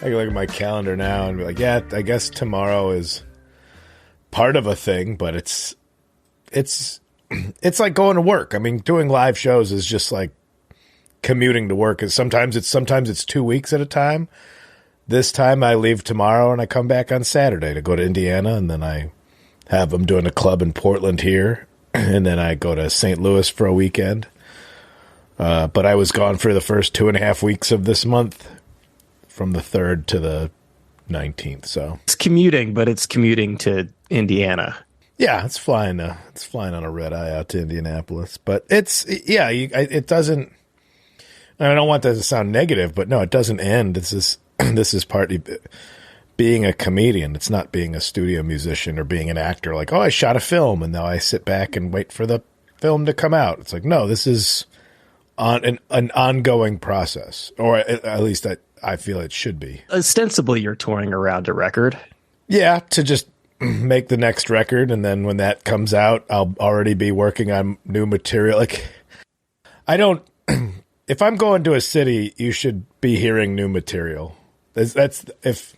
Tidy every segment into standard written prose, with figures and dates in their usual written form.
I can look at my calendar now and be like, yeah, I guess tomorrow is part of a thing, but it's like going to work. I mean, doing live shows is just like commuting to work. Sometimes it's 2 weeks at a time. This time I leave tomorrow and I come back on Saturday to go to Indiana, and then I I'm doing a club in Portland here, and then I go to St. Louis for a weekend. But I was gone for the first 2.5 weeks of this month, from the 3rd to the 19th. So it's commuting, but it's commuting to Indiana. Yeah, it's flying on a red eye out to Indianapolis. But it doesn't. I don't want that to sound negative, but no, it doesn't end. This is partly being a comedian. It's not being a studio musician or being an actor. Like, oh, I shot a film and now I sit back and wait for the film to come out. It's like, no, this is an ongoing process, or at least I feel it should be. Ostensibly, you're touring around a record. Yeah, to just make the next record, and then when that comes out, I'll already be working on new material. Like, I don't. If I'm going to a city, you should be hearing new material. That's if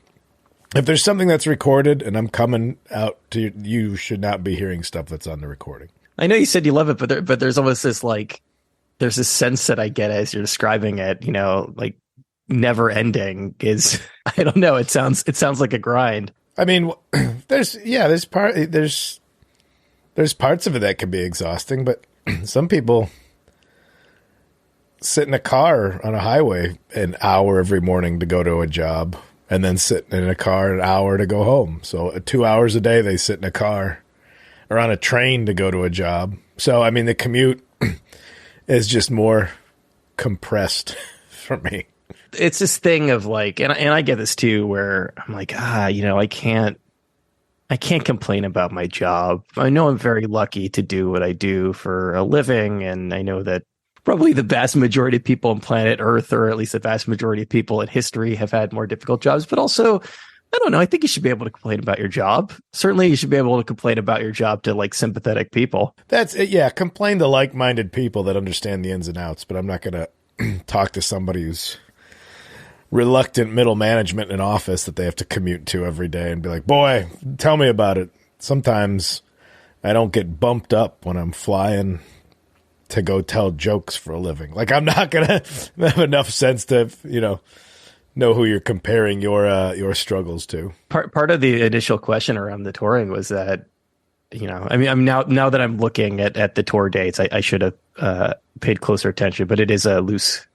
there's something that's recorded and I'm coming out to you, should not be hearing stuff that's on the recording. I know you said you love it, but there's almost this there's this sense that I get as you're describing it. Like never ending is. I don't know. It sounds like a grind. I mean, there's parts of it that can be exhausting, but some people sit in a car on a highway an hour every morning to go to a job, and then sit in a car an hour to go home. So 2 hours a day they sit in a car or on a train to go to a job. So, I mean, the commute is just more compressed for me. It's this thing of like, and I get this too, where I'm like, I can't complain about my job. I know I'm very lucky to do what I do for a living, and I know that probably the vast majority of people on planet Earth, or at least the vast majority of people in history, have had more difficult jobs. But also, I don't know, I think you should be able to complain about your job. Certainly you should be able to complain about your job to like sympathetic people. That's it. Yeah. Complain to like-minded people that understand the ins and outs, but I'm not going to talk to somebody who's reluctant middle management in an office that they have to commute to every day and be like, boy, tell me about it. Sometimes I don't get bumped up when I'm flying to go tell jokes for a living. Like, I'm not going to have enough sense to, know who you're comparing your struggles to. Part of the initial question around the touring was that, I mean, I'm now that I'm looking at the tour dates, I should have paid closer attention, but it is a loose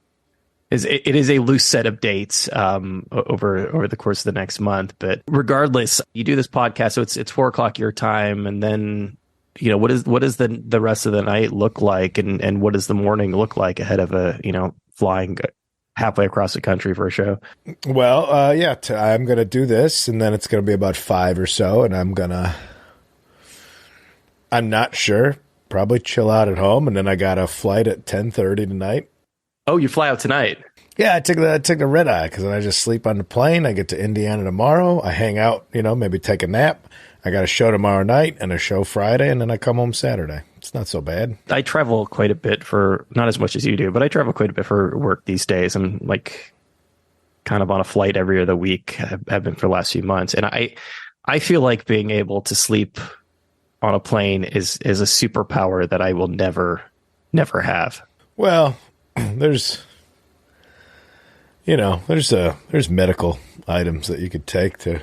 set of dates over the course of the next month. But regardless, you do this podcast, so it's 4:00 your time, and then what does the rest of the night look like, and what does the morning look like ahead of flying halfway across the country for a show? Well, I'm gonna do this, and then it's gonna be about 5 or so, and I'm not sure, probably chill out at home, and then I got a flight at 10:30 tonight. Oh, you fly out tonight? Yeah, I took the red eye because then I just sleep on the plane. I get to Indiana tomorrow. I hang out, maybe take a nap. I got a show tomorrow night and a show Friday, and then I come home Saturday. It's not so bad. I travel quite a bit not as much as you do, but I travel quite a bit for work these days. I'm like kind of on a flight every other week. I've been for the last few months. And I feel like being able to sleep on a plane is a superpower that I will never have. Well, there's medical items that you could take to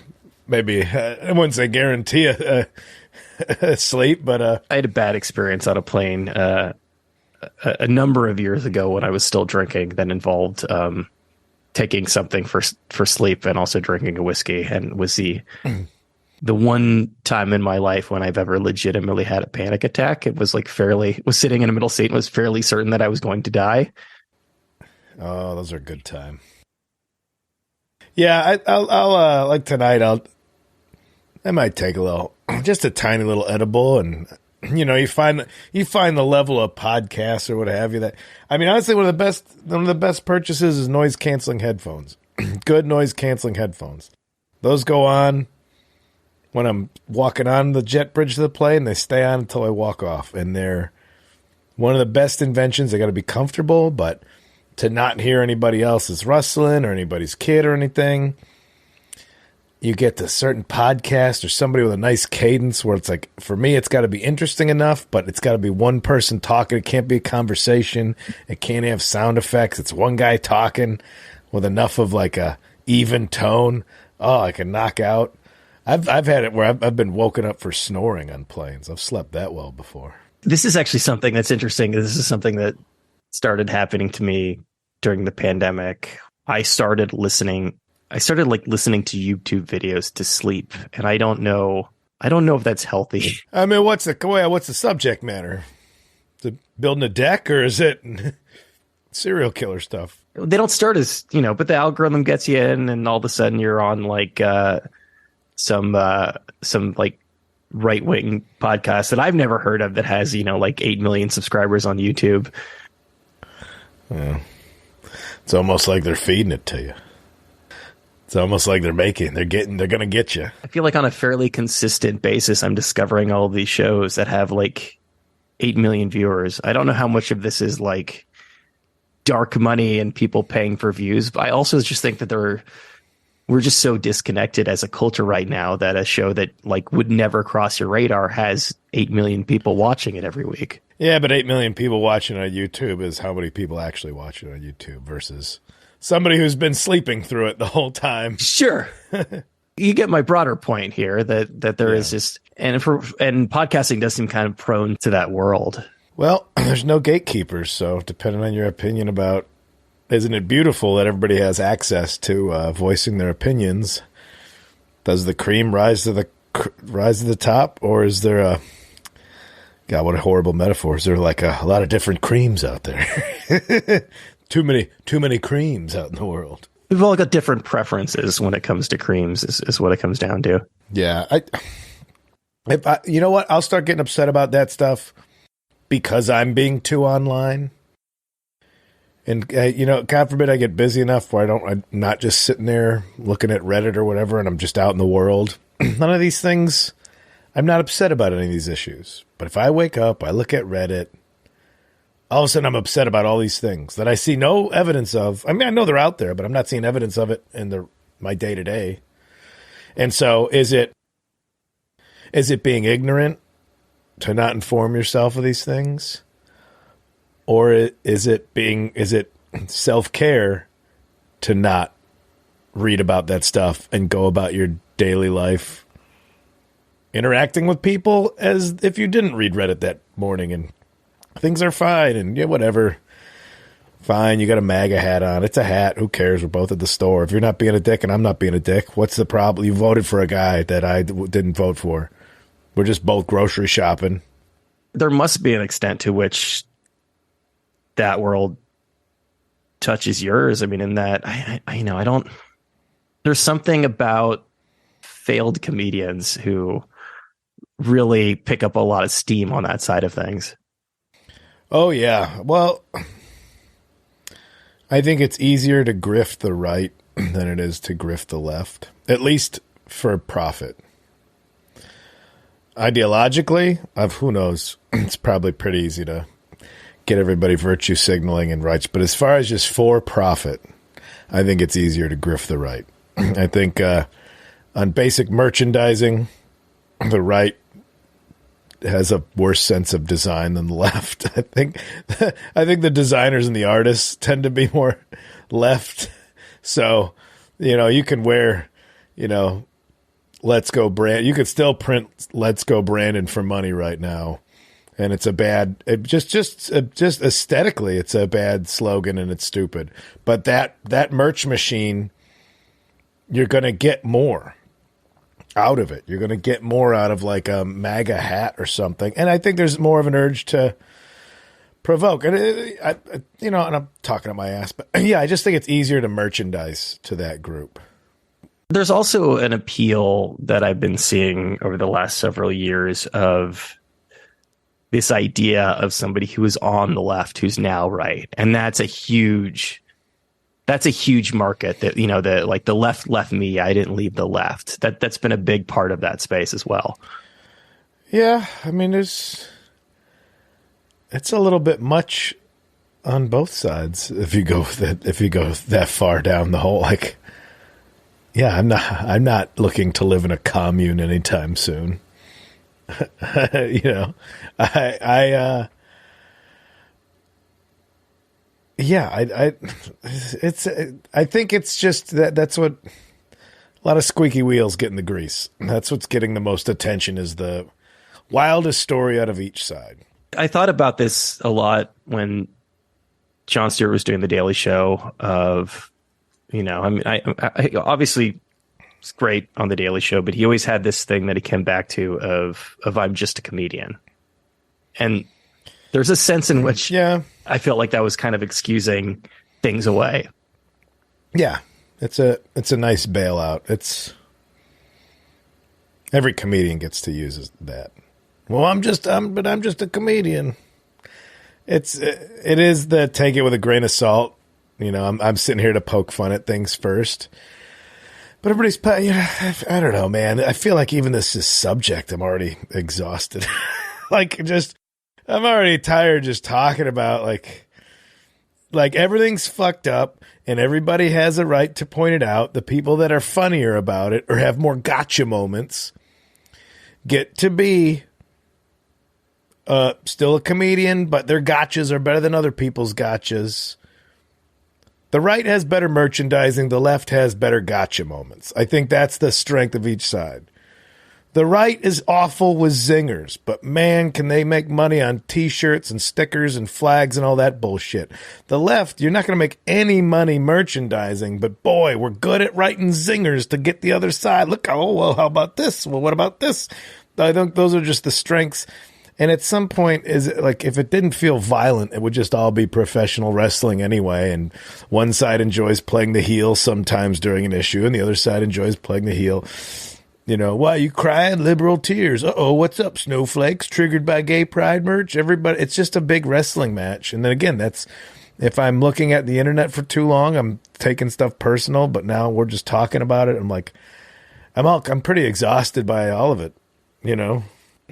maybe, I wouldn't say guarantee a sleep, but I had a bad experience on a plane a number of years ago when I was still drinking that involved taking something for sleep and also drinking a whiskey, and was the one time in my life when I've ever legitimately had a panic attack. It was like was sitting in a middle seat and was fairly certain that I was going to die. Oh, those are a good time. Yeah, I'll like tonight, I might take just a tiny little edible, and you find the level of podcasts or what have you that, I mean, honestly, one of the best purchases is noise canceling headphones. Good noise canceling headphones. Those go on when I'm walking on the jet bridge to the plane. They stay on until I walk off, and they're one of the best inventions. They got to be comfortable, but to not hear anybody else's rustling or anybody's kid or anything. you get to certain podcast or somebody with a nice cadence where it's like, for me, it's got to be interesting enough, but it's got to be one person talking. It can't be a conversation. It can't have sound effects. It's one guy talking with enough of like a even tone. Oh, I can knock out. I've had it where I've been woken up for snoring on planes. I've slept that well before. This is actually something that's interesting. This is something that started happening to me during the pandemic. I started listening to YouTube videos to sleep, and I don't know if that's healthy. I mean, what's the subject matter? Is it building a deck, or is it serial killer stuff? They don't start as, but the algorithm gets you in, and all of a sudden you're on like some like right wing podcast that I've never heard of that has like 8 million subscribers on YouTube. Yeah. It's almost like they're feeding it to you. It's almost like they're going to get you. I feel like on a fairly consistent basis, I'm discovering all of these shows that have like 8 million viewers. I don't know how much of this is like dark money and people paying for views, but I also just think that we're just so disconnected as a culture right now that a show that like would never cross your radar has 8 million people watching it every week. Yeah, but 8 million people watching on YouTube is how many people actually watch it on YouTube versus somebody who's been sleeping through it the whole time. Sure. You get my broader point here that there is just, and podcasting does seem kind of prone to that world. Well, there's no gatekeepers, so depending on your opinion about, isn't it beautiful that everybody has access to voicing their opinions? Does the cream rise to the top, or is there a, God, what a horrible metaphor. Is there like a lot of different creams out there? Too many creams out in the world. We've all got different preferences when it comes to creams is what it comes down to. Yeah. You know what? I'll start getting upset about that stuff because I'm being too online. And, God forbid I get busy enough where I'm not just sitting there looking at Reddit or whatever, and I'm just out in the world. None of these things, I'm not upset about any of these issues. But if I wake up, I look at Reddit, all of a sudden I'm upset about all these things that I see no evidence of. I mean, I know they're out there, but I'm not seeing evidence of it in my day-to-day. And so is it being ignorant to not inform yourself of these things? Or is it self-care to not read about that stuff and go about your daily life interacting with people as if you didn't read Reddit that morning and things are fine and whatever. Fine, you got a MAGA hat on. It's a hat. Who cares? We're both at the store. If you're not being a dick and I'm not being a dick, what's the problem? You voted for a guy that I didn't vote for. We're just both grocery shopping. There must be an extent to which that world touches yours. I mean, in that, I don't, there's something about failed comedians who really pick up a lot of steam on that side of things. Oh, yeah. Well, I think it's easier to grift the right than it is to grift the left, at least for profit. Ideologically, who knows? It's probably pretty easy to get everybody virtue signaling and rights. But as far as just for profit, I think it's easier to grift the right. I think on basic merchandising, the right has a worse sense of design than the left. I think the designers and the artists tend to be more left. So, you can wear, Let's Go brand. You could still print Let's Go Brandon for money right now. And it's just aesthetically, it's a bad slogan and it's stupid. But that merch machine, you're going to get more out of it. You're going to get more out of like a MAGA hat or something. And I think there's more of an urge to provoke. And, and I'm talking to my ass, but yeah, I just think it's easier to merchandise to that group. There's also an appeal that I've been seeing over the last several years of this idea of somebody who is on the left who's now right. And that's a huge market that, the left left me. I didn't leave the left. That's been a big part of that space as well. Yeah. I mean, it's a little bit much on both sides. If you go that far down the hole, Yeah, I'm not looking to live in a commune anytime soon. You know, I think it's just that's what a lot of squeaky wheels get in the grease. That's what's getting the most attention is the wildest story out of each side. I thought about this a lot when Jon Stewart was doing the Daily Show of, you know, I mean, I obviously it's great on the Daily Show, but he always had this thing that he came back to of I'm just a comedian. And there's a sense in which I felt like that was kind of excusing things away. Yeah. It's a nice bailout. It's every comedian gets to use that. Well, I'm just a comedian. It is the take it with a grain of salt. You know, I'm sitting here to poke fun at things first. But everybody's, you know, I don't know, man. I feel like even this is subject, I'm already exhausted. I'm already tired just talking about like everything's fucked up and everybody has a right to point it out. The people that are funnier about it or have more gotcha moments get to be still a comedian, but their gotchas are better than other people's gotchas. The right has better merchandising. The left has better gotcha moments. I think that's the strength of each side. The right is awful with zingers, but man, can they make money on T-shirts and stickers and flags and all that bullshit. The left, you're not going to make any money merchandising, but boy, we're good at writing zingers to get the other side. Look, oh, well, how about this? Well, what about this? I think those are just the strengths. And at some point, is it like if it didn't feel violent, it would just all be professional wrestling anyway. And one side enjoys playing the heel sometimes during an issue, and the other side enjoys playing the heel. You know, why you crying? Liberal tears. Uh-oh, what's up, snowflakes? Triggered by gay pride merch? Everybody, it's just a big wrestling match. And then again, that's if I'm looking at the internet for too long, I'm taking stuff personal. But now we're just talking about it. I'm like, I'm pretty exhausted by all of it. You know.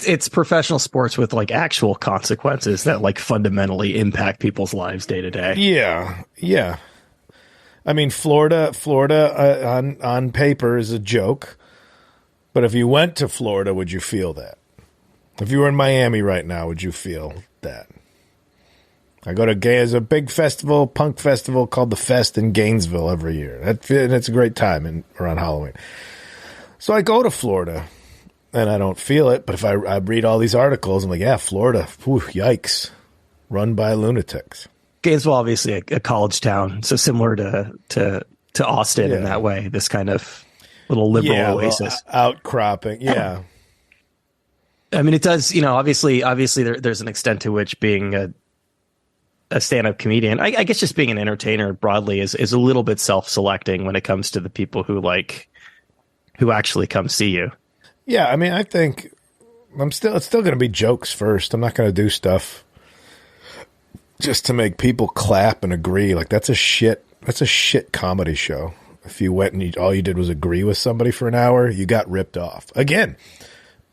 It's professional sports with like actual consequences that like fundamentally impact people's lives day to day. Yeah. I mean, Florida on paper is a joke, but if you went to Florida, would you feel that? If you were in Miami right now, would you feel that? I go to there's a big festival, punk festival called the Fest in Gainesville every year. It's a great time around Halloween. So I go to Florida. And I don't feel it, but if I read all these articles, I'm like, yeah, Florida, whew, yikes, run by lunatics. Gainesville, obviously a college town, so similar to Austin in that way. This kind of little liberal oasis, outcropping. Yeah, I mean, it does. You know, obviously, there's an extent to which being a stand-up comedian, I guess, just being an entertainer broadly is a little bit self-selecting when it comes to the people who actually come see you. Yeah, I mean, I think it's still going to be jokes first. I'm not going to do stuff just to make people clap and agree. Like that's a shit comedy show. If you went and all you did was agree with somebody for an hour, you got ripped off. Again,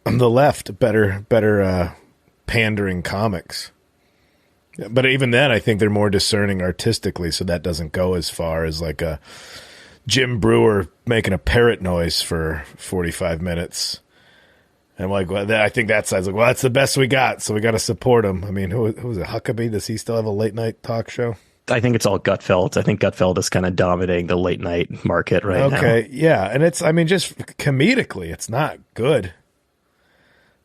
on the left, better pandering comics. But even then, I think they're more discerning artistically, so that doesn't go as far as like a Jim Brewer making a parrot noise for 45 minutes. And I'm like, well, I think that side's like, well, that's the best we got, so we got to support him. I mean, who is it? Huckabee? Does he still have a late night talk show? I think it's all Gutfeld. I think Gutfeld is kind of dominating the late night market right now. Okay, yeah. And it's, I mean, just comedically, it's not good.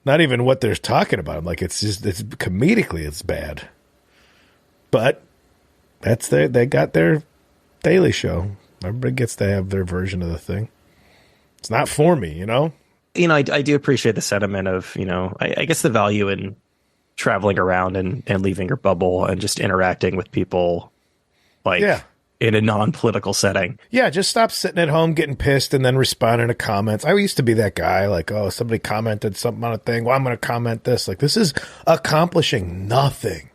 Not even what they're talking about. I'm like, it's comedically, it's bad. But they got their Daily Show. Everybody gets to have their version of the thing. It's not for me, you know? You know, I do appreciate the sentiment of, you know, I guess the value in traveling around and leaving your bubble and just interacting with people like in a non-political setting. Yeah, just stop sitting at home getting pissed and then responding to comments. I used to be that guy, like, oh, somebody commented something on a thing. Well, I'm going to comment this. Like, this is accomplishing nothing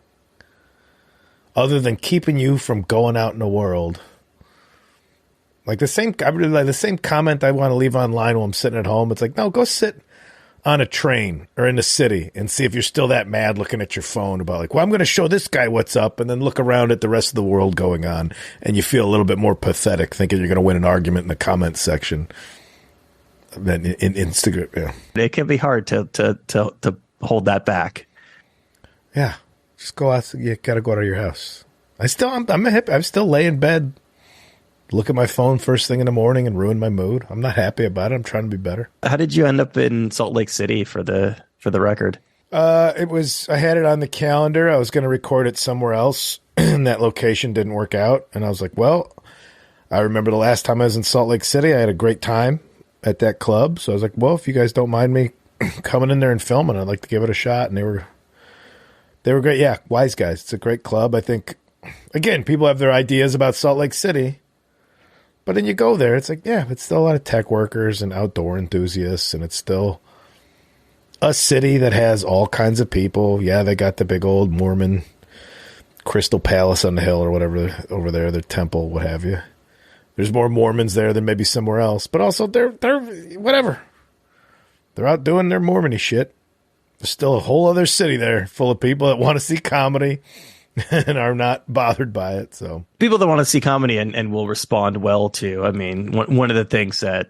other than keeping you from going out in the world. Like the same comment I want to leave online while I'm sitting at home. It's like, no, go sit on a train or in the city and see if you're still that mad looking at your phone about like, well, I'm going to show this guy what's up, and then look around at the rest of the world going on, and you feel a little bit more pathetic thinking you're going to win an argument in the comments section than in Instagram. Yeah. It can be hard to hold that back. Yeah. Just go out. You got to go out of your house. I'm still lay in bed, look at my phone first thing in the morning and ruin my mood. I'm not happy about it. I'm trying to be better. How did you end up in Salt Lake City for the record? I had it on the calendar. I was going to record it somewhere else, and that location didn't work out. And I was like, well, I remember the last time I was in Salt Lake City, I had a great time at that club. So I was like, well, if you guys don't mind me coming in there and filming, I'd like to give it a shot. And they were great. Yeah, Wise Guys. It's a great club. I think, again, people have their ideas about Salt Lake City. But then you go there, it's like, yeah, it's still a lot of tech workers and outdoor enthusiasts, and it's still a city that has all kinds of people. Yeah, they got the big old Mormon Crystal Palace on the hill or whatever over there, their temple, what have you. There's more Mormons there than maybe somewhere else, but also they're whatever. They're out doing their Mormon-y shit. There's still a whole other city there full of people that want to see comedy and are not bothered by it. So people that want to see comedy and will respond well to. I mean, one of the things that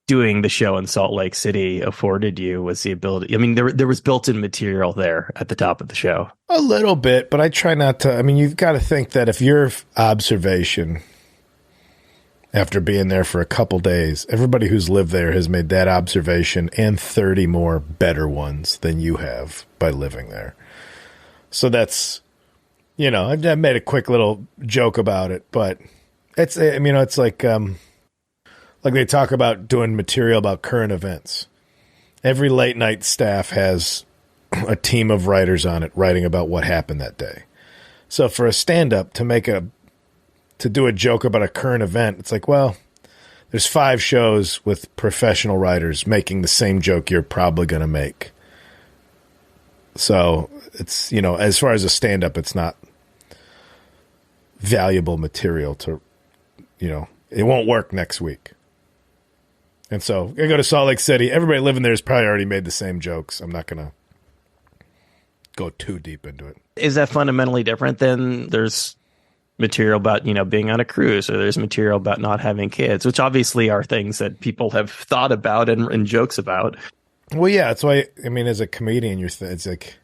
doing the show in Salt Lake City afforded you was the ability. I mean, there was built-in material there at the top of the show. A little bit, but I try not to. I mean, you've got to think that if your observation after being there for a couple days, everybody who's lived there has made that observation and 30 more better ones than you have by living there. So that's, you know, I made a quick little joke about it, but it's, I mean, it's like they talk about doing material about current events. Every late night staff has a team of writers on it writing about what happened that day. So for a stand-up to do a joke about a current event, it's like, well, there's 5 shows with professional writers making the same joke you're probably going to make. So it's, you know, as far as a stand-up, it's not valuable material to, you know, it won't work next week. And so I go to Salt Lake City. Everybody living there has probably already made the same jokes. I'm not going to go too deep into it. Is that fundamentally different than there's material about, you know, being on a cruise, or there's material about not having kids, which obviously are things that people have thought about and jokes about? Well, yeah, that's why, I mean, as a comedian, it's like,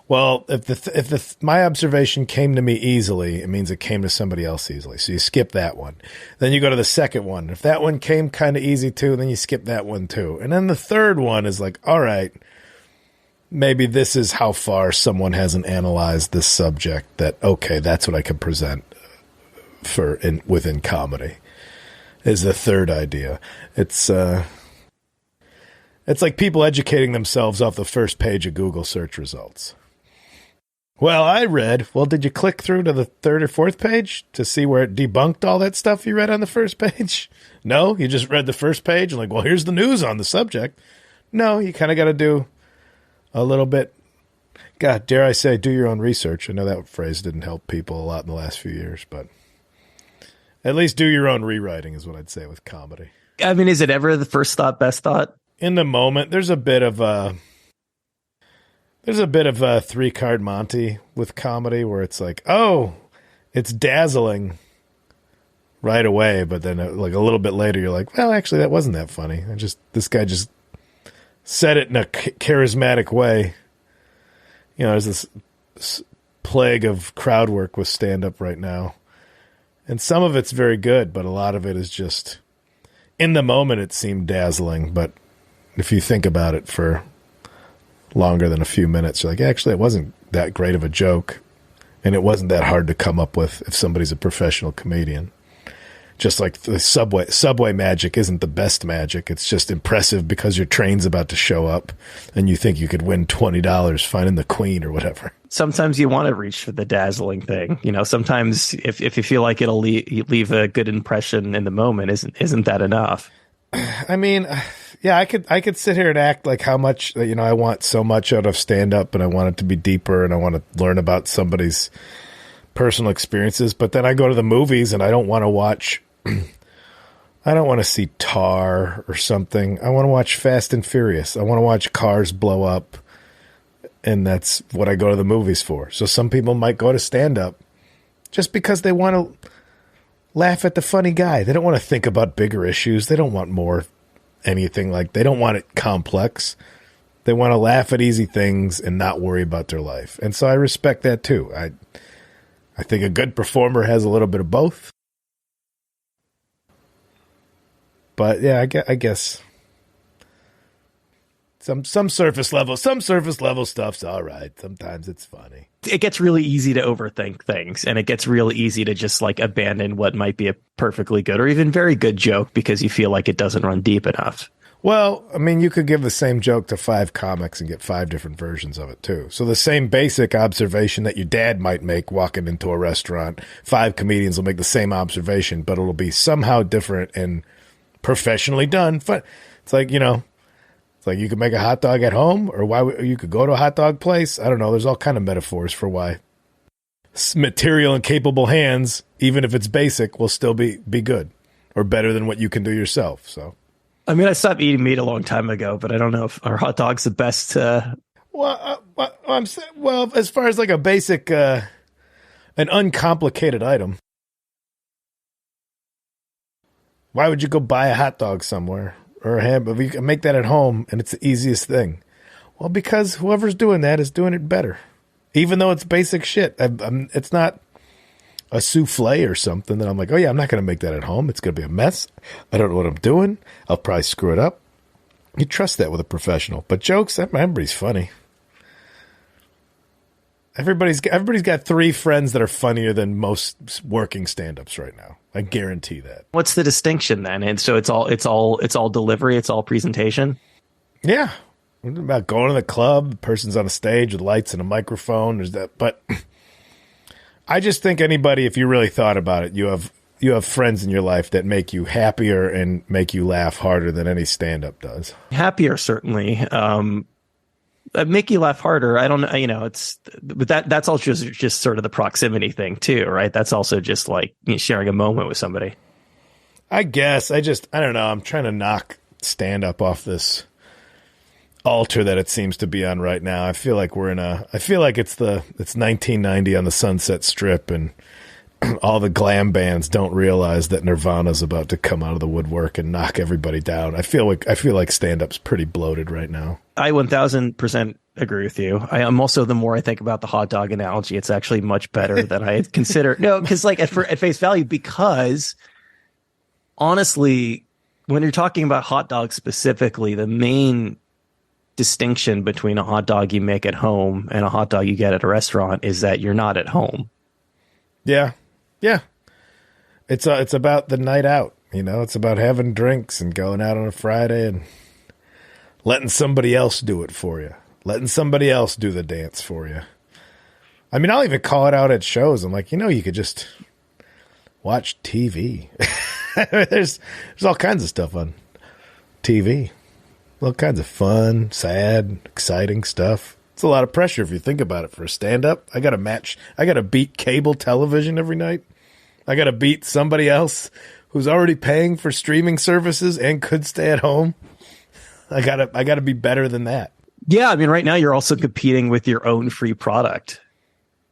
well, if my observation came to me easily, it means it came to somebody else easily. So you skip that one. Then you go to the second one. If that one came kind of easy too, then you skip that one too. And then the third one is like, all right, maybe this is how far someone hasn't analyzed this subject that, okay, that's what I can present within comedy, is the third idea. It's like people educating themselves off the first page of Google search results. Well, did you click through to the third or fourth page to see where it debunked all that stuff you read on the first page? No, you just read the first page and like, well, here's the news on the subject. No, you kind of got to do a little bit. God, dare I say, do your own research. I know that phrase didn't help people a lot in the last few years, but at least do your own rewriting is what I'd say with comedy. I mean, is it ever the first thought, best thought? In the moment, there's a bit of a 3-card Monty with comedy where it's like, oh, it's dazzling right away, but then like a little bit later, you're like, well, actually, that wasn't that funny. This guy just said it in a charismatic way. You know, there's this plague of crowd work with stand-up right now, and some of it's very good, but a lot of it is just, in the moment, it seemed dazzling, but if you think about it for longer than a few minutes, you're like, actually, it wasn't that great of a joke, and it wasn't that hard to come up with if somebody's a professional comedian. Just like the subway magic isn't the best magic. It's just impressive because your train's about to show up and you think you could win $20 finding the queen or whatever. Sometimes you want to reach for the dazzling thing. You know, sometimes if you feel like it'll leave a good impression in the moment, isn't that enough? I mean, yeah, I could sit here and act like how much, you know, I want so much out of stand-up and I want it to be deeper and I want to learn about somebody's personal experiences. But then I go to the movies and I don't want to watch I don't want to see Tar or something. I want to watch Fast and Furious. I want to watch cars blow up, and that's what I go to the movies for. So some people might go to stand-up just because they want to laugh at the funny guy. They don't want to think about bigger issues. They don't want more anything like, they don't want it complex. They want to laugh at easy things and not worry about their life. And so I respect that too. I think a good performer has a little bit of both. But yeah, I guess some surface level stuff's all right. Sometimes it's funny. It gets really easy to overthink things, and it gets really easy to just like abandon what might be a perfectly good or even very good joke because you feel like it doesn't run deep enough. Well, I mean, you could give the same joke to 5 comics and get 5 different versions of it, too. So the same basic observation that your dad might make walking into a restaurant, 5 comedians will make the same observation, but it'll be somehow different and professionally done. It's like, it's like you could make a hot dog at home, or you could go to a hot dog place. I don't know. There's all kind of metaphors for why material and capable hands, even if it's basic, will still be good or better than what you can do yourself, so... I mean, I stopped eating meat a long time ago, but I don't know if our hot dog's the best. Well, as far as like a basic, an uncomplicated item, why would you go buy a hot dog somewhere or a hamburger? You can make that at home, and it's the easiest thing. Well, because whoever's doing that is doing it better, even though it's basic shit. It's not a souffle or something that I'm like, oh yeah, I'm not going to make that at home. It's going to be a mess. I don't know what I'm doing. I'll probably screw it up. You trust that with a professional. But jokes, everybody's funny. Everybody's got 3 friends that are funnier than most working stand-ups right now. I guarantee that. What's the distinction then? And so it's all delivery. It's all presentation. Yeah. It's about going to the club. The person's on a stage with lights and a microphone. There's that, but I just think anybody, if you really thought about it, you have friends in your life that make you happier and make you laugh harder than any stand-up does. Happier, certainly. Make you laugh harder. I don't know. But that's also just sort of the proximity thing too, right? That's also just like sharing a moment with somebody. I guess. I don't know. I'm trying to knock stand-up off this altar that it seems to be on right now. I feel like it's 1990 on the Sunset Strip, and all the glam bands don't realize that Nirvana's about to come out of the woodwork and knock everybody down. I feel like stand-up's pretty bloated right now. I 1000% agree with you. I'm also, the more I think about the hot dog analogy, it's actually much better than I had considered. No, because like at face value, because honestly, when you're talking about hot dogs specifically, the main distinction between a hot dog you make at home and a hot dog you get at a restaurant is that you're not at home. Yeah. It's about the night out, it's about having drinks and going out on a Friday and letting somebody else do it for you, letting somebody else do the dance for you. I mean, I'll even call it out at shows. I'm like, you could just watch TV. There's all kinds of stuff on TV. All kinds of fun, sad, exciting stuff. It's a lot of pressure if you think about it for a stand-up. I got to beat cable television every night. I got to beat somebody else who's already paying for streaming services and could stay at home. I got to be better than that. Yeah, I mean, right now you're also competing with your own free product.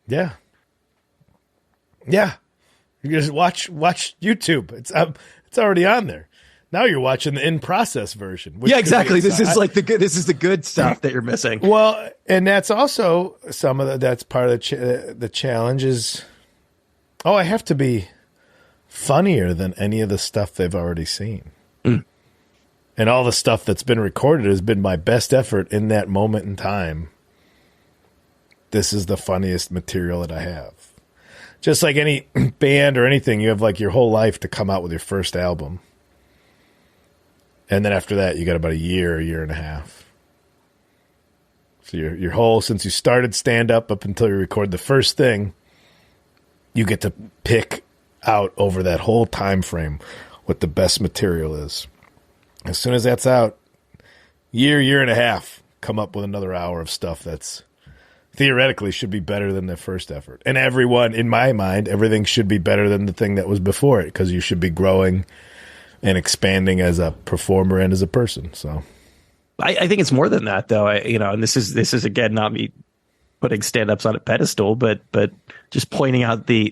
Yeah. You just watch YouTube. It's already on there. Now you're watching the in-process version. Yeah, exactly. This is the good stuff that you're missing. Well, and that's also that's part of the challenge is, I have to be funnier than any of the stuff they've already seen. Mm. And all the stuff that's been recorded has been my best effort in that moment in time. This is the funniest material that I have. Just like any band or anything, you have like your whole life to come out with your first album. And then after that, you got about a year and a half. So your whole, since you started stand-up up until you record the first thing, you get to pick out over that whole time frame what the best material is. As soon as that's out, year and a half, come up with another hour of stuff that's theoretically should be better than the first effort. And everyone, in my mind, everything should be better than the thing that was before it, because you should be growing and expanding as a performer and as a person. So I think it's more than that, though. And this is again not me putting stand-ups on a pedestal, but just pointing out the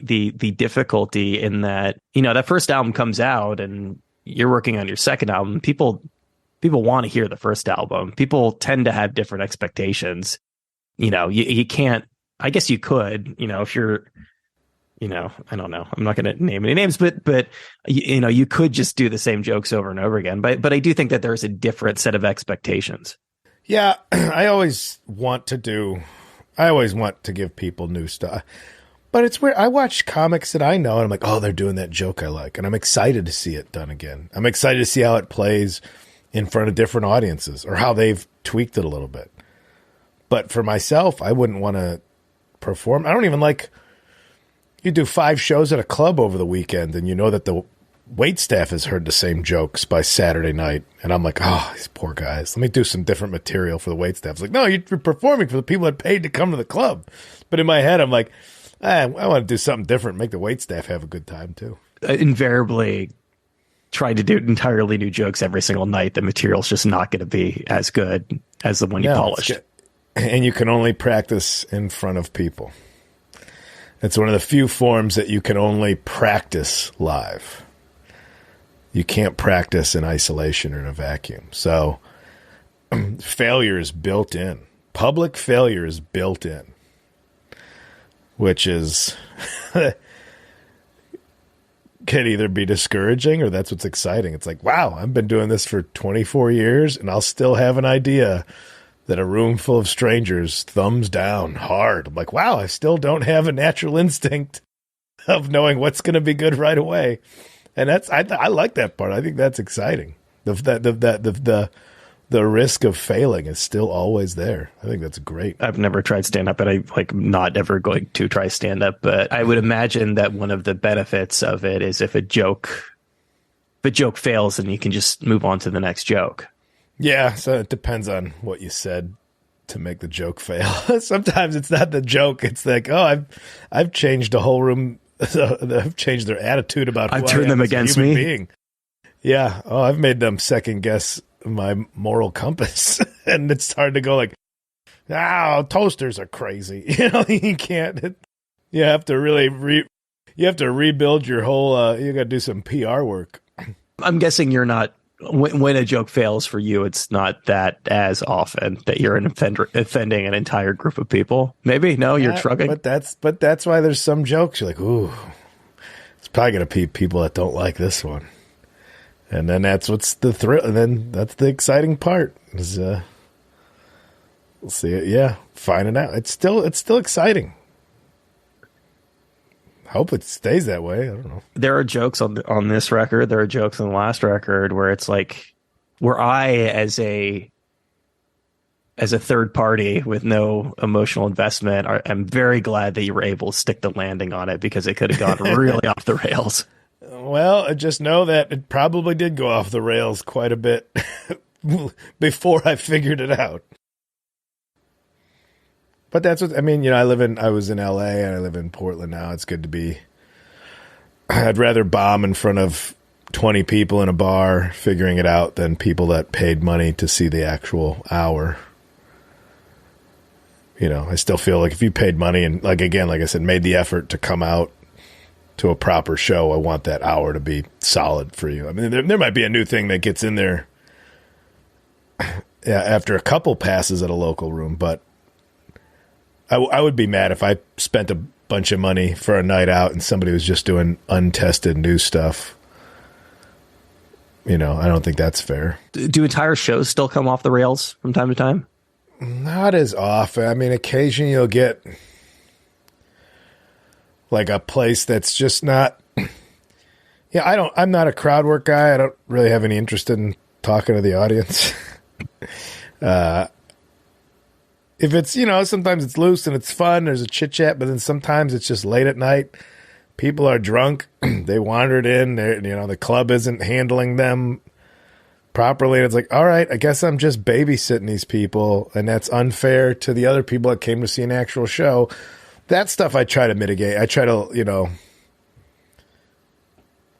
difficulty in that, that first album comes out and you're working on your second album. People want to hear the first album. People tend to have different expectations. You can't, I guess you could, if you're, I don't know. I'm not going to name any names, but you could just do the same jokes over and over again. But I do think that there's a different set of expectations. Yeah, I always want to give people new stuff. But it's weird. I watch comics that I know, and I'm like, oh, they're doing that joke I like. And I'm excited to see it done again. I'm excited to see how it plays in front of different audiences or how they've tweaked it a little bit. But for myself, I wouldn't want to perform. I don't even like... You do 5 shows at a club over the weekend, and you know that the wait staff has heard the same jokes by Saturday night. And I'm like, oh, these poor guys. Let me do some different material for the wait staff. It's like, no, you're performing for the people that paid to come to the club. But in my head, I'm like, I want to do something different, make the wait staff have a good time too. Invariably trying to do entirely new jokes every single night. The material's just not going to be as good as the one you polished. And you can only practice in front of people. It's one of the few forms that you can only practice live. You can't practice in isolation or in a vacuum. So failure is built in. Public failure is built in, which is can either be discouraging or that's what's exciting. It's like, wow, I've been doing this for 24 years and I'll still have an idea that a room full of strangers, thumbs down, hard. I'm like, wow, I still don't have a natural instinct of knowing what's going to be good right away. And I like that part. I think that's exciting. The risk of failing is still always there. I think that's great. I've never tried stand-up, and I'm not ever going to try stand-up. But I would imagine that one of the benefits of it is if a joke fails, then you can just move on to the next joke. Yeah, so it depends on what you said to make the joke fail. Sometimes it's not the joke. It's like, oh, I've changed the whole room. I've changed their attitude about who I've turned them against me. Being. Yeah. Oh, I've made them second guess my moral compass. And it's hard to go like, toasters are crazy. You can't. You have to really you have to rebuild your whole, you got to do some PR work. I'm guessing you're not. When a joke fails for you, it's not that as often that you're offending an entire group of people. Maybe you're shrugging. But that's why there's some jokes you're like, ooh, it's probably gonna be people that don't like this one, and then that's what's the thrill, and then that's the exciting part is we'll see it. Yeah, finding out. It's still exciting. Hope it stays that way. I don't know. There are jokes on this record. There are jokes on the last record where it's like, where I, as a third party with no emotional investment, I'm very glad that you were able to stick the landing on it, because it could have gone really off the rails. Well, I just know that it probably did go off the rails quite a bit before I figured it out. But that's what I mean. I was in LA and I live in Portland now. It's good to be. I'd rather bomb in front of 20 people in a bar figuring it out than people that paid money to see the actual hour. I still feel like if you paid money and, like I said, made the effort to come out to a proper show, I want that hour to be solid for you. I mean, there might be a new thing that gets in there after a couple passes at a local room, but I would be mad if I spent a bunch of money for a night out and somebody was just doing untested new stuff. I don't think that's fair. Do entire shows still come off the rails from time to time? Not as often. I mean, occasionally you'll get like a place that's just not. Yeah, I'm not a crowd work guy. I don't really have any interest in talking to the audience. If it's, sometimes it's loose and it's fun, there's a chit chat, but then sometimes it's just late at night. People are drunk. They wandered in. The club isn't handling them properly. And it's like, all right, I guess I'm just babysitting these people, and that's unfair to the other people that came to see an actual show. That stuff I try to mitigate. I try to,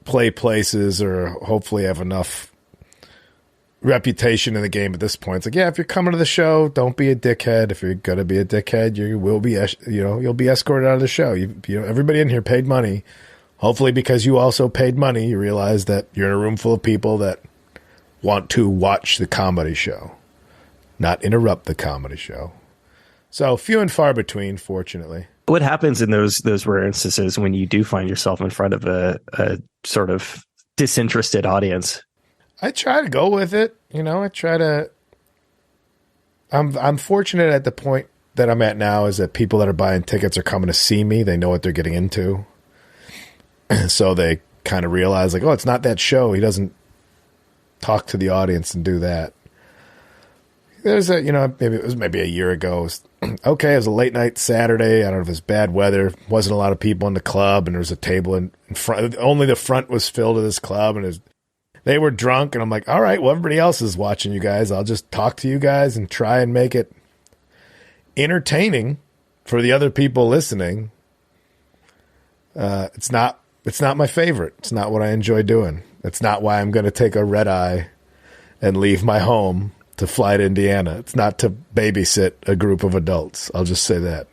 play places or hopefully have enough reputation in the game at this point. It's like, yeah, if you're coming to the show, don't be a dickhead. If you're going to be a dickhead, you will be, you'll be escorted out of the show. Everybody in here paid money. Hopefully because you also paid money, you realize that you're in a room full of people that want to watch the comedy show, not interrupt the comedy show. So few and far between, fortunately. What happens in those rare instances when you do find yourself in front of a sort of disinterested audience? I try to go with it. I'm fortunate at the point that I'm at now is that people that are buying tickets are coming to see me. They know what they're getting into. So they kind of realize like, oh, it's not that show. He doesn't talk to the audience and do that. There's maybe a year ago. It was a late night Saturday. I don't know if it was bad weather. Wasn't a lot of people in the club, and there was a table in front. Only the front was filled of this club, and they were drunk. And I'm like, all right, well, everybody else is watching you guys. I'll just talk to you guys and try and make it entertaining for the other people listening. It's not my favorite. It's not what I enjoy doing. It's not why I'm going to take a red eye and leave my home to fly to Indiana. It's not to babysit a group of adults. I'll just say that.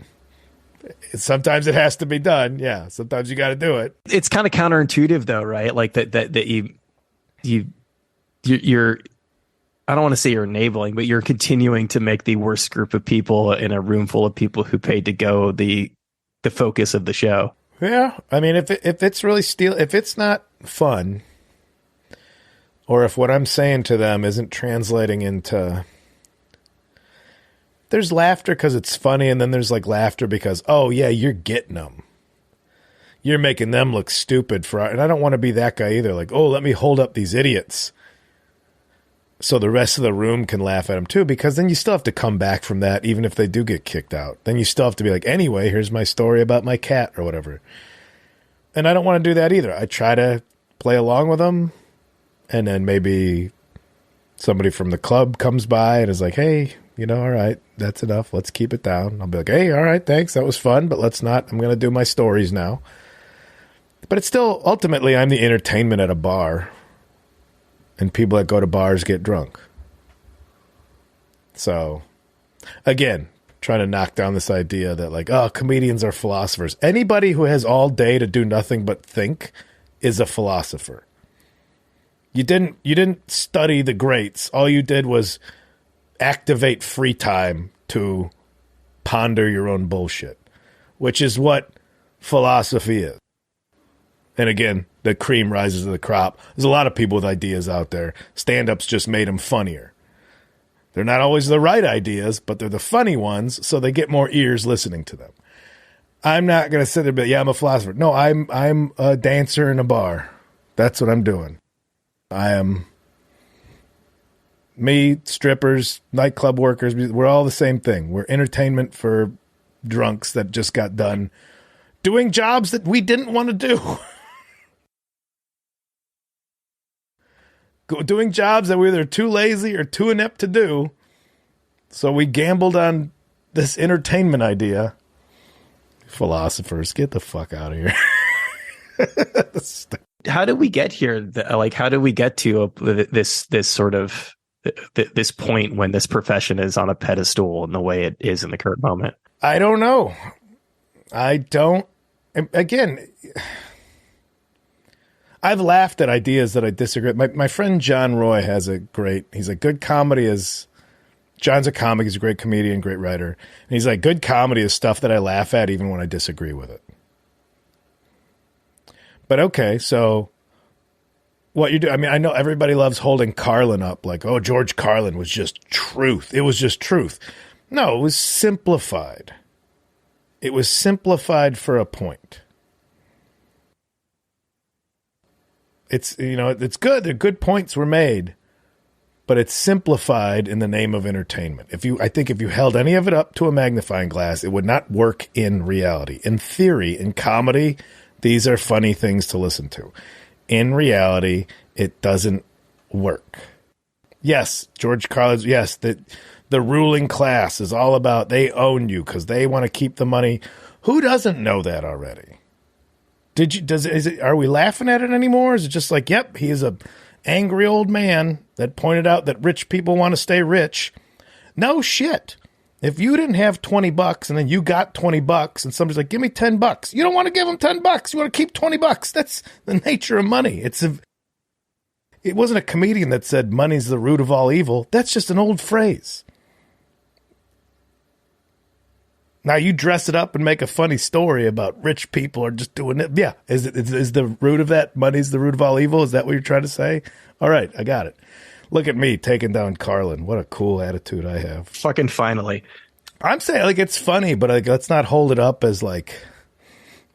Sometimes it has to be done. Yeah. Sometimes you got to do it. It's kind of counterintuitive though, right? Like that you're, I don't want to say you're enabling, but you're continuing to make the worst group of people in a room full of people who paid to go the focus of the show. Yeah. I mean, if it's really if it's not fun, or if what I'm saying to them isn't translating into, there's laughter because it's funny, and then there's like laughter because, oh yeah, you're getting them. You're making them look stupid and I don't want to be that guy either. Like, oh, let me hold up these idiots so the rest of the room can laugh at them too, because then you still have to come back from that, even if they do get kicked out. Then you still have to be like, anyway, here's my story about my cat or whatever. And I don't want to do that either. I try to play along with them. And then maybe somebody from the club comes by and is like, hey, all right, that's enough. Let's keep it down. I'll be like, hey, all right, thanks. That was fun, but let's not. I'm going to do my stories now. But it's still, ultimately, I'm the entertainment at a bar. And people that go to bars get drunk. So, again, trying to knock down this idea that like, oh, comedians are philosophers. Anybody who has all day to do nothing but think is a philosopher. You didn't study the greats. All you did was activate free time to ponder your own bullshit, which is what philosophy is. And again, the cream rises to the crop. There's a lot of people with ideas out there. Stand-ups just made them funnier. They're not always the right ideas, but they're the funny ones, so they get more ears listening to them. I'm not going to sit there and be like, yeah, I'm a philosopher. No, I'm a dancer in a bar. That's what I'm doing. I am me, strippers, nightclub workers. We're all the same thing. We're entertainment for drunks that just got done doing jobs that we didn't want to do. Doing jobs that we're either too lazy or too inept to do. So we gambled on this entertainment idea. Philosophers, get the fuck out of here. How did we get here? How did we get to this sort of this point when this profession is on a pedestal in the way it is in the current moment? I don't know. Again, I've laughed at ideas that I disagree. My friend John Roy has he's like, good comedy is, John's a comic, he's a great comedian, great writer. And he's like, good comedy is stuff that I laugh at even when I disagree with it. But okay, so what you do, I mean, I know everybody loves holding Carlin up, like, oh, George Carlin was just truth. It was just truth. No, it was simplified. It was simplified for a point. It's, it's good. The good points were made, but it's simplified in the name of entertainment. I think if you held any of it up to a magnifying glass, it would not work in reality. In theory, in comedy, these are funny things to listen to. In reality, it doesn't work. Yes, George Carlin's, yes, the ruling class is all about they own you because they want to keep the money. Who doesn't know that already? Are we laughing at it anymore? Is it just like, yep, he is a angry old man that pointed out that rich people want to stay rich? No shit. If you didn't have $20 and then you got $20 and somebody's like, give me $10, you don't want to give them $10. You want to keep $20. That's the nature of money. It wasn't a comedian that said money's the root of all evil. That's just an old phrase. Now you dress it up and make a funny story about rich people are just doing it. Yeah. Is the root of that money's the root of all evil? Is that what you're trying to say? All right. I got it. Look at me taking down Carlin. What a cool attitude I have. Fucking finally. I'm saying, like, it's funny, but like, let's not hold it up as like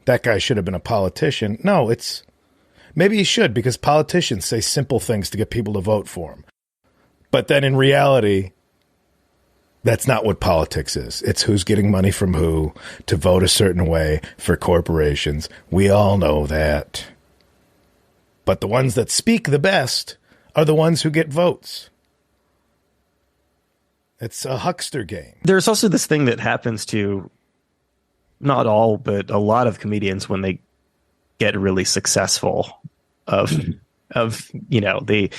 that guy should have been a politician. No, maybe he should, because politicians say simple things to get people to vote for him. But then in reality, that's not what politics is. It's who's getting money from who to vote a certain way for corporations. We all know that. But the ones that speak the best are the ones who get votes. It's a huckster game. There's also this thing that happens to not all, but a lot of comedians when they get really successful of the,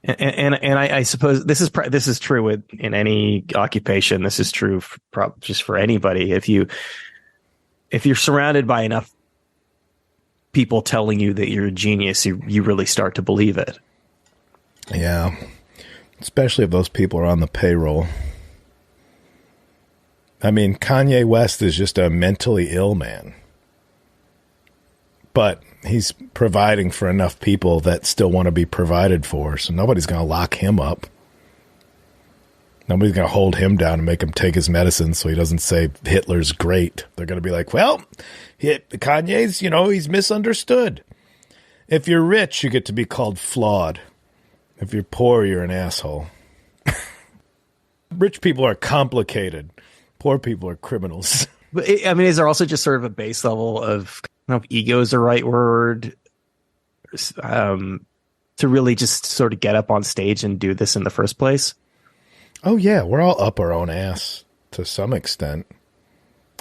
and I suppose this is true in any occupation. This is true just for anybody. If you're surrounded by enough people telling you that you're a genius, you really start to believe it. Yeah. Especially if those people are on the payroll. I mean, Kanye West is just a mentally ill man. But he's providing for enough people that still want to be provided for, so nobody's going to lock him up. Nobody's going to hold him down and make him take his medicine so he doesn't say Hitler's great. They're going to be like, well, Kanye's, he's misunderstood. If you're rich, you get to be called flawed. If you're poor, you're an asshole. Rich people are complicated. Poor people are criminals. But is there also just sort of a base level of, I don't know if ego is the right word, to really just sort of get up on stage and do this in the first place? Oh, yeah. We're all up our own ass to some extent.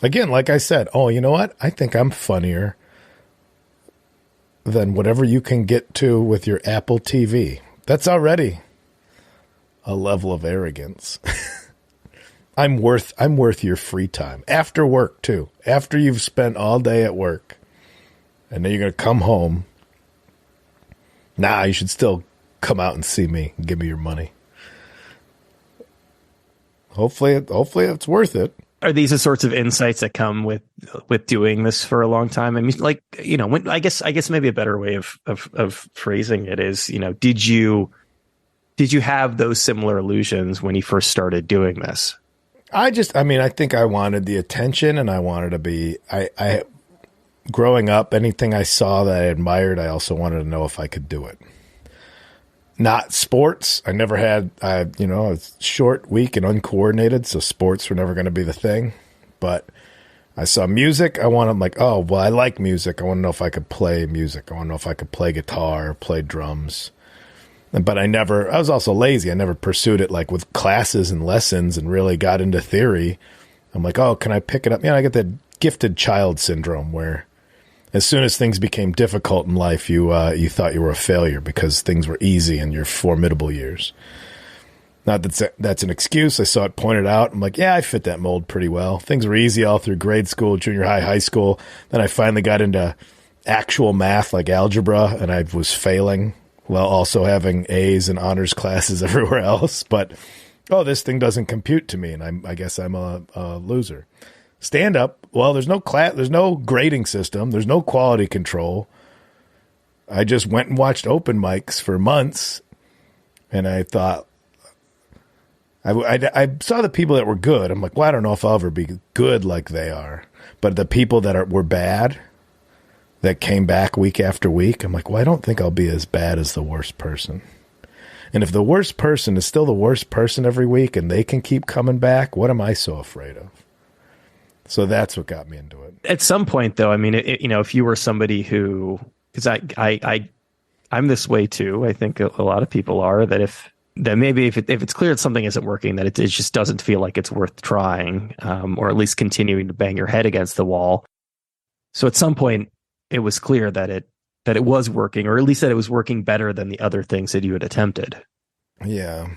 Again, like I said, you know what? I think I'm funnier than whatever you can get to with your Apple TV. That's already a level of arrogance. I'm worth your free time. After work, too. After you've spent all day at work. And then you're going to come home. You should still come out and see me and give me your money. Hopefully it's worth it. Are these the sorts of insights that come with doing this for a long time? I mean, like, I guess maybe a better way of phrasing it is, did you have those similar illusions when you first started doing this? I think I wanted the attention, and I wanted to be, I growing up, anything I saw that I admired, I also wanted to know if I could do it. Not sports. I never had, I was short, weak, and uncoordinated, so sports were never going to be the thing. But I saw music. I like music. I want to know if I could play music. I want to know if I could play guitar, play drums. But I was also lazy. I never pursued it like with classes and lessons and really got into theory. I'm like, can I pick it up? I get that gifted child syndrome where as soon as things became difficult in life, you thought you were a failure because things were easy in your formidable years. Not that that's an excuse. I saw it pointed out. I'm like, yeah, I fit that mold pretty well. Things were easy all through grade school, junior high, high school. Then I finally got into actual math like algebra, and I was failing while also having A's and honors classes everywhere else. But, this thing doesn't compute to me, and I guess I'm a loser. Stand up, there's no class, there's no grading system, there's no quality control. I just went and watched open mics for months, and I thought, I saw the people that were good. I'm like, I don't know if I'll ever be good like they are. But the people that were bad, that came back week after week, I'm like, I don't think I'll be as bad as the worst person. And if the worst person is still the worst person every week and they can keep coming back, what am I so afraid of? So that's what got me into it. At some point, though, if you were somebody who, because I'm this way too. I think a lot of people are, that maybe if it's clear that something isn't working, that it just doesn't feel like it's worth trying, or at least continuing to bang your head against the wall. So at some point, it was clear that it was working, or at least that it was working better than the other things that you had attempted. Yeah.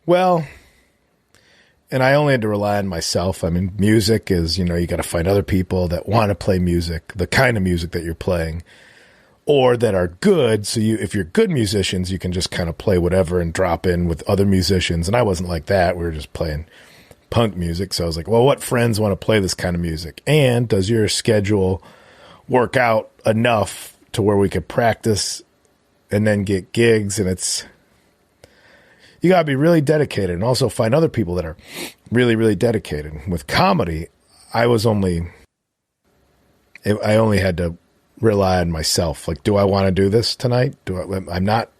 Well, and I only had to rely on myself. I mean, music is, you got to find other people that want to play music, the kind of music that you're playing, or that are good. So if you're good musicians, you can just kind of play whatever and drop in with other musicians. And I wasn't like that. We were just playing punk music. So I was like, well, what friends want to play this kind of music? And does your schedule work out enough to where we could practice and then get gigs? And you got to be really dedicated, and also find other people that are really, really dedicated. With comedy, I only had to rely on myself. Like, do I want to do this tonight? I'm not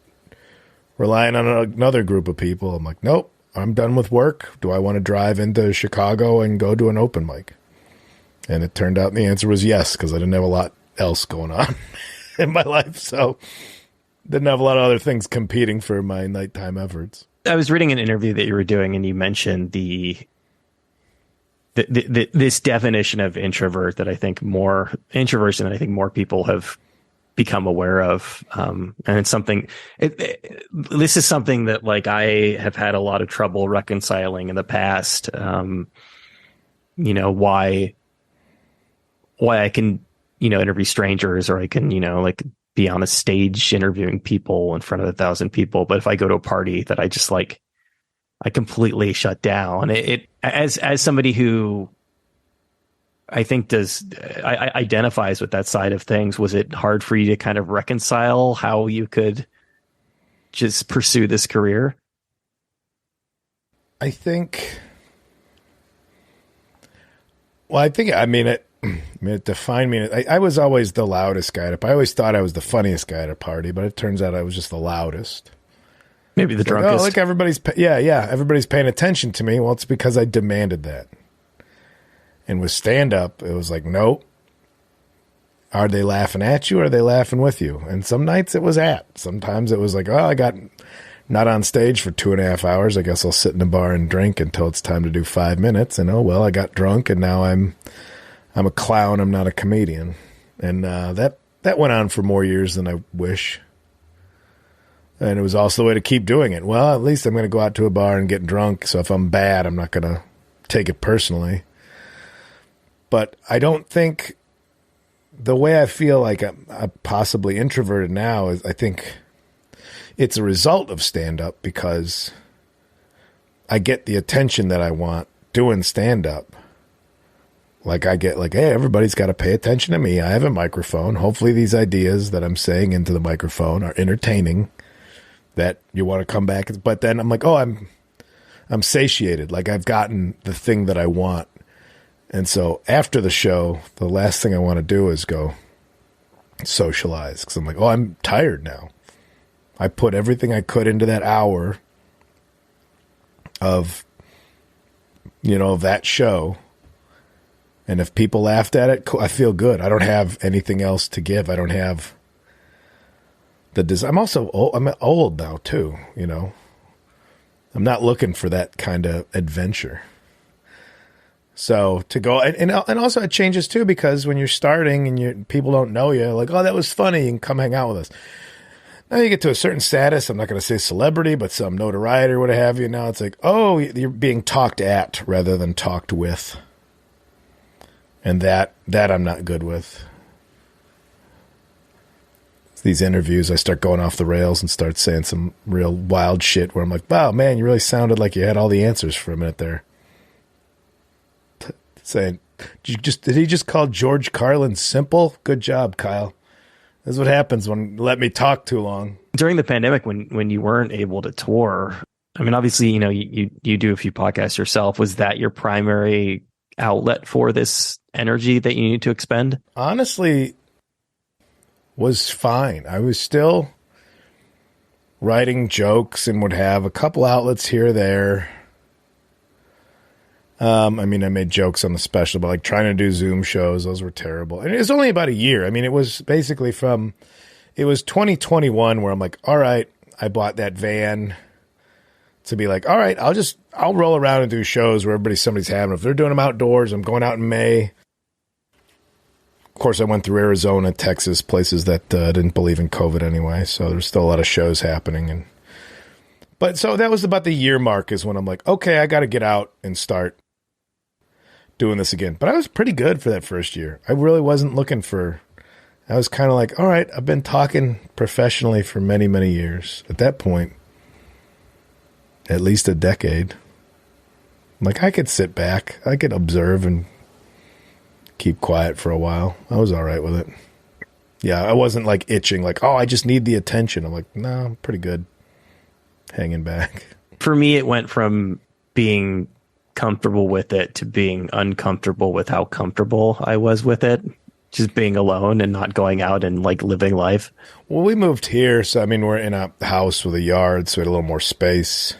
relying on another group of people. I'm like, nope, I'm done with work. Do I want to drive into Chicago and go to an open mic? And it turned out the answer was yes, because I didn't have a lot else going on in my life. So didn't have a lot of other things competing for my nighttime efforts. I was reading an interview that you were doing, and you mentioned this definition of introvert that I think more introversion that I think more people have become aware of. And it's something, this is something that like I have had a lot of trouble reconciling in the past. Why I can, interview strangers, or I can, like be on a stage interviewing people in front of 1,000 people. But if I go to a party that I just like, I completely shut down. As somebody who I think identifies with that side of things, was it hard for you to kind of reconcile how you could just pursue this career? I think, it defined me. I was always the loudest guy. I always thought I was the funniest guy at a party, but it turns out I was just the loudest. Maybe the drunkest. Like everybody's paying attention to me. Well, it's because I demanded that. And with stand-up, it was like, nope. Are they laughing at you, or are they laughing with you? And some nights it was sometimes it was like, oh, I got not on stage for 2.5 hours. I guess I'll sit in a bar and drink until it's time to do 5 minutes. And oh, well, I got drunk, and now I'm a clown. I'm not a comedian. And that went on for more years than I wish. And it was also the way to keep doing it. Well, at least I'm going to go out to a bar and get drunk. So if I'm bad, I'm not going to take it personally. But I don't think the way I feel like I'm possibly introverted now is, I think it's a result of stand-up, because I get the attention that I want doing stand-up. Like I get like, hey, everybody's got to pay attention to me. I have a microphone. Hopefully these ideas that I'm saying into the microphone are entertaining, that you want to come back. But then I'm like, oh, I'm satiated. Like I've gotten the thing that I want. And so after the show, the last thing I want to do is go socialize, because I'm like, oh, I'm tired now. I put everything I could into that hour of, that show. And if people laughed at it, cool, I feel good. I don't have anything else to give. I don't have I'm also old. I'm old now too, I'm not looking for that kind of adventure. So to go, and also it changes too, because when you're starting and people don't know you, like, oh, that was funny, and come hang out with us. Now you get to a certain status, I'm not going to say celebrity, but some notoriety or what have you. Now it's like, oh, you're being talked at rather than talked with. And that I'm not good with. These interviews, I start going off the rails and start saying some real wild shit where I'm like, wow, man, you really sounded like you had all the answers for a minute there. Saying, did he just call George Carlin simple? Good job, Kyle. This is what happens when you let me talk too long. During the pandemic, when you weren't able to tour, I mean, obviously, you do a few podcasts yourself. Was that your primary outlet for this energy that you need to expend? Honestly, was fine. I was still writing jokes and would have a couple outlets here or there. I made jokes on the special, but like trying to do Zoom shows, those were terrible. And it was only about a year. I mean, it was basically it was 2021 where I'm like, all right, I bought that van to be like, all right, I'll roll around and do shows where somebody's having. If they're doing them outdoors, I'm going out in May. course, I went through Arizona, Texas, places that didn't believe in COVID anyway. So there's still a lot of shows happening. But so that was about the year mark is when I'm like, okay, I got to get out and start doing this again. But I was pretty good for that first year. I really wasn't looking for, I was kind of like, all right, I've been talking professionally for many, many years. At that point, at least a decade. Like I could sit back, I could observe and keep quiet for a while. I was all right with it. Yeah, I wasn't like itching, like, oh, I just need the attention. I'm like, no, I'm pretty good hanging back. For me, it went from being comfortable with it to being uncomfortable with how comfortable I was with it. Just being alone and not going out and like living life. Well, we moved here. So, I mean, we're in a house with a yard, so we had a little more space.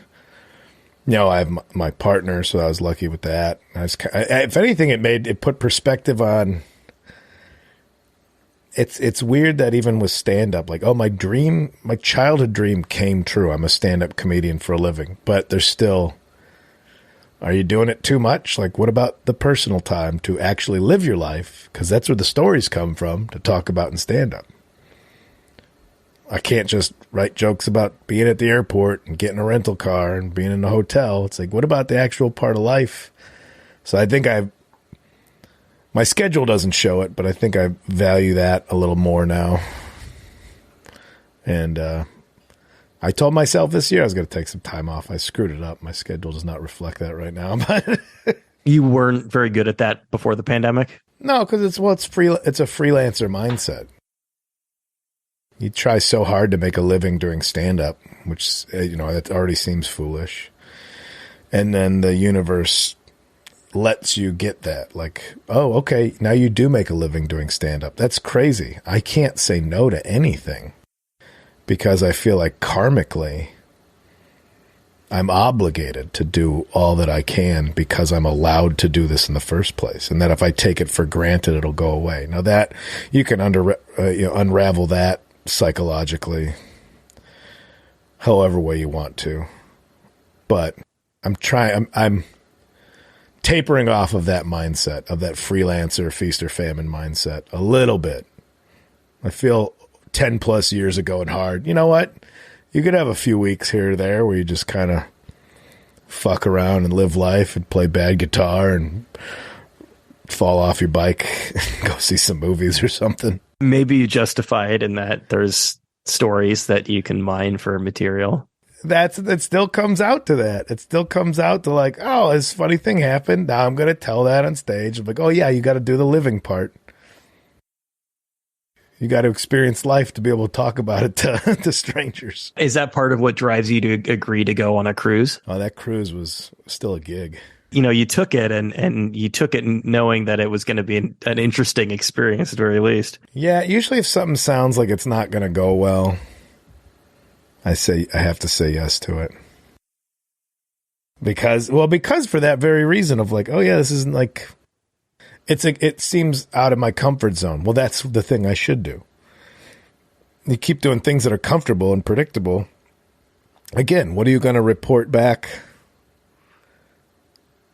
You know, I have my partner, so I was lucky with that. If anything, it put perspective on. It's weird that even with stand-up, like, oh, my childhood dream came true. I'm a stand-up comedian for a living, but there's still, are you doing it too much? Like, what about the personal time to actually live your life? Because that's where the stories come from to talk about in stand-up. I can't just write jokes about being at the airport and getting a rental car and being in a hotel. It's like, what about the actual part of life? So I think my schedule doesn't show it, but I think I value that a little more now. And I told myself this year I was going to take some time off. I screwed it up. My schedule does not reflect that right now. But you weren't very good at that before the pandemic? No, because it's a freelancer mindset. You try so hard to make a living doing stand-up, which, that already seems foolish. And then the universe lets you get that. Like, oh, okay, now you do make a living doing stand-up. That's crazy. I can't say no to anything because I feel like karmically I'm obligated to do all that I can because I'm allowed to do this in the first place. And that if I take it for granted, it'll go away. Now that you can unravel that psychologically however way you want to, but I'm tapering off of that mindset, of that freelancer feast or famine mindset a little bit. I feel 10 plus years ago and hard, you know what, you could have a few weeks here or there where you just kind of fuck around and live life and play bad guitar and fall off your bike and go see some movies or something. Maybe you justify it in that there's stories that you can mine for material. It still comes out to that. It still comes out to like, oh, this funny thing happened. Now I'm going to tell that on stage. I'm like, oh yeah, you got to do the living part. You got to experience life to be able to talk about it to strangers. Is that part of what drives you to agree to go on a cruise? Oh, that cruise was still a gig. You took it and you took it knowing that it was going to be an interesting experience at the very least. Yeah, usually if something sounds like it's not going to go well, I have to say yes to it. Because for that very reason of like, oh yeah, this isn't like, it seems out of my comfort zone. Well, that's the thing I should do. You keep doing things that are comfortable and predictable. Again, what are you going to report back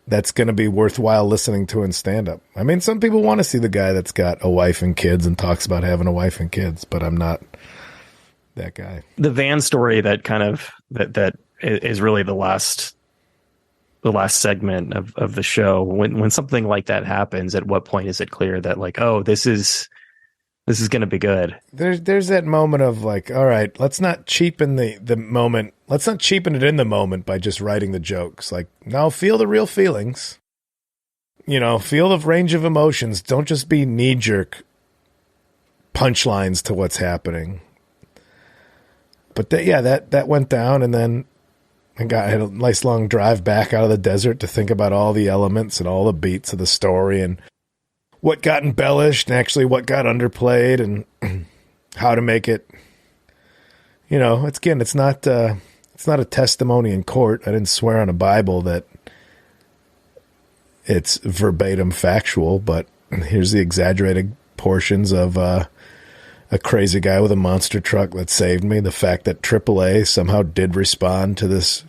that's going to be worthwhile listening to in stand-up? I mean, some people want to see the guy that's got a wife and kids and talks about having a wife and kids, but I'm not that guy. The van story that kind of that is really the last segment of the show. When something like that happens, at what point is it clear that like, oh, this is going to be good? There's that moment of like, all right, let's not cheapen the moment. Let's not cheapen it in the moment by just writing the jokes. Like, no, feel the real feelings. Feel the range of emotions. Don't just be knee-jerk punchlines to what's happening. But that went down, and then I had a nice long drive back out of the desert to think about all the elements and all the beats of the story and what got embellished and actually what got underplayed and how to make it. It's not a testimony in court. I didn't swear on a Bible that it's verbatim factual, but here's the exaggerated portions of a crazy guy with a monster truck that saved me. The fact that AAA somehow did respond to this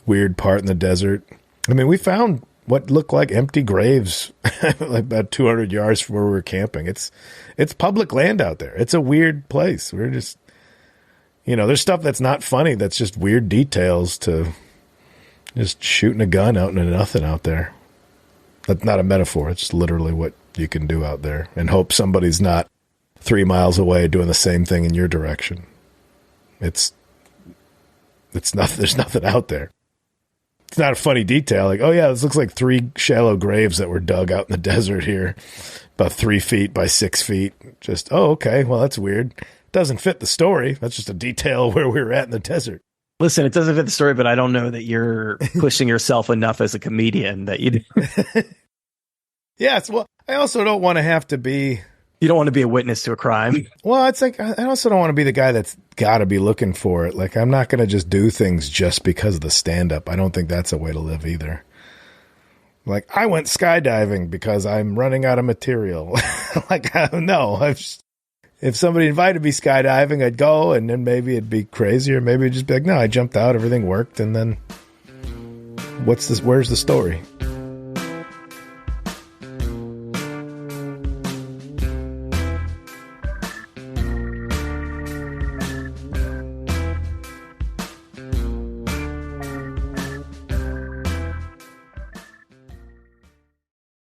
weird part in the desert. I mean, we found what looked like empty graves, like about 200 yards from where we were camping. It's public land out there. It's a weird place. We're just, there's stuff that's not funny. That's just weird details to just shooting a gun out into nothing out there. That's not a metaphor. It's literally what you can do out there and hope somebody's not 3 miles away doing the same thing in your direction. It's not, there's nothing out there. It's not a funny detail. Like, oh yeah, this looks like 3 shallow graves that were dug out in the desert here, about 3 feet by 6 feet. Just, oh, okay. Well, that's weird. Doesn't fit the story. That's just a detail where we were at in the desert. Listen, it doesn't fit the story, but I don't know that you're pushing yourself enough as a comedian that you do. Yes. Well, I also don't want to have to be. You don't want to be a witness to a crime. Well, it's like, I also don't want to be the guy that's got to be looking for it. Like, I'm not going to just do things just because of the stand-up. I don't think that's a way to live either. Like, I went skydiving because I'm running out of material. Like, no. If somebody invited me skydiving, I'd go, and then maybe it'd be crazy, or maybe it'd just be like, no, I jumped out, everything worked, and then where's the story?